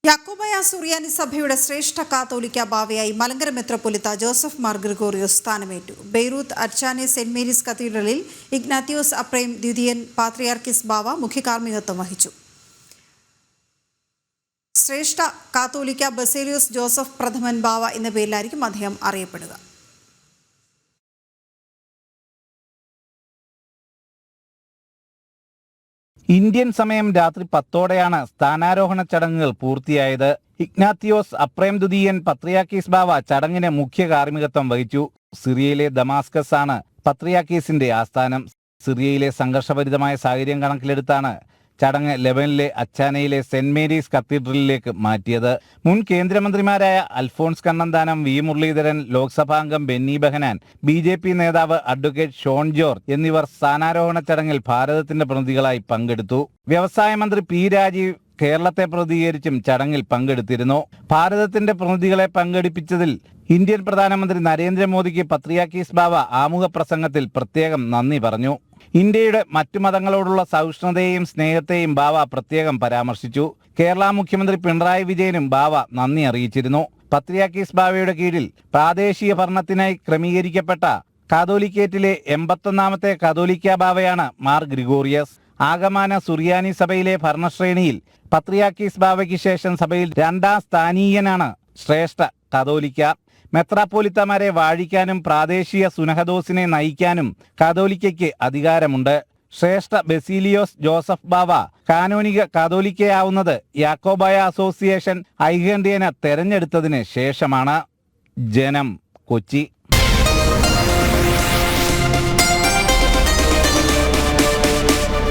യാക്കോബായ സുറിയാനി സഭയുടെ ശ്രേഷ്ഠ കാത്തോലിക്ക ബാവയായി മലങ്കര മെത്രോപൊലിത്ത ജോസഫ് മാർ ഗ്രിഗോറിയോസ് സ്ഥാനമേറ്റു. ബെയ്റൂത്ത് അർച്ചാനെ സെന്റ് മേരീസ് കത്തീഡ്രലിൽ ഇഗ്നാത്തിയോസ് അപ്രേം ദ്വിതീയൻ പാത്രിയാർക്കിസ് ബാവ മുഖ്യകാർമ്മികത്വം വഹിച്ചു. ശ്രേഷ്ഠ കാത്തോലിക്ക ബസേലിയോസ് ജോസഫ് പ്രഥമൻ ബാവ എന്ന പേരിലായിരിക്കും അദ്ദേഹം അറിയപ്പെടുക. ഇന്ത്യൻ സമയം രാത്രി 10ഓടെയാണ് സ്ഥാനാരോഹണ ചടങ്ങുകൾ പൂർത്തിയായത്. ഇഗ്നാത്തിയോസ് അപ്രേം ദ്വിതീയൻ പത്രിയാക്കീസ് ബാവ ചടങ്ങിന് മുഖ്യ കാർമ്മികത്വം വഹിച്ചു. സിറിയയിലെ ദമാസ്കസ് ആണ് പത്രിയാക്കീസിന്റെ ആസ്ഥാനം. സിറിയയിലെ സംഘർഷഭരിതമായ സാഹചര്യം കണക്കിലെടുത്താണ് ചടങ്ങ് ലെബനിലെ അച്ചാനയിലെ സെന്റ് മേരീസ് കത്തീഡ്രലിലേക്ക് മാറ്റിയത്. മുൻ കേന്ദ്രമന്ത്രിമാരായ അൽഫോൺസ് കണ്ണന്താനം, വി മുരളീധരൻ, ലോക്സഭാംഗം ബെന്നി ബെഹനാൻ, BJP നേതാവ് അഡ്വക്കേറ്റ് ഷോൺ ജോർജ് എന്നിവർ സ്ഥാനാരോഹണ ചടങ്ങിൽ ഭാരതത്തിന്റെ പ്രതിനിധികളായി പങ്കെടുത്തു. വ്യവസായ മന്ത്രി P. രാജീവ് കേരളത്തെ പ്രതിനിധീകരിച്ചും ചടങ്ങിൽ പങ്കെടുത്തിരുന്നു. ഭാരതത്തിന്റെ പ്രതിനിധികളെ പങ്കെടുപ്പിച്ചതിൽ ഇന്ത്യൻ പ്രധാനമന്ത്രി നരേന്ദ്രമോദിക്ക് പത്രിയാക്കീസ് ബാവ ആമുഖ പ്രസംഗത്തിൽ പ്രത്യേകം നന്ദി പറഞ്ഞു. ഇന്ത്യയുടെ മറ്റു മതങ്ങളോടുള്ള സഹിഷ്ണുതയെയും സ്നേഹത്തെയും ബാവ പ്രത്യേകം പരാമർശിച്ചു. കേരള മുഖ്യമന്ത്രി പിണറായി വിജയനും ബാവ നന്ദി അറിയിച്ചിരുന്നു. പത്രിയാക്കീസ് ബാവയുടെ കീഴിൽ പ്രാദേശിക ഭരണത്തിനായി ക്രമീകരിക്കപ്പെട്ട കാതോലിക്കേറ്റിലെ 81ാമത്തെ കാതോലിക്ക ബാവയാണ് മാർ ഗ്രിഗോറിയസ്. ആകമാന സുറിയാനി സഭയിലെ ഭരണശ്രേണിയിൽ പത്രിയാക്കീസ് ബാവയ്ക്ക് ശേഷം സഭയിൽ 2ാം സ്ഥാനീയനാണ് ശ്രേഷ്ഠ കാതോലിക്ക. മെത്രാപ്പോലിത്തമാരെ വാഴിക്കാനും പ്രാദേശിക സുനഹദോസിനെ നയിക്കാനും കാതോലിക്കയ്ക്ക് അധികാരമുണ്ട്. ശ്രേഷ്ഠ ബസീലിയോസ് ജോസഫ് ബാവ കാനോനിക കാതോലിക്കയാവുന്നത് യാക്കോബായ അസോസിയേഷൻ ഐകണ്ഠ്യേന തെരഞ്ഞെടുത്തതിന് ശേഷമാണ്. ജനം, കൊച്ചി.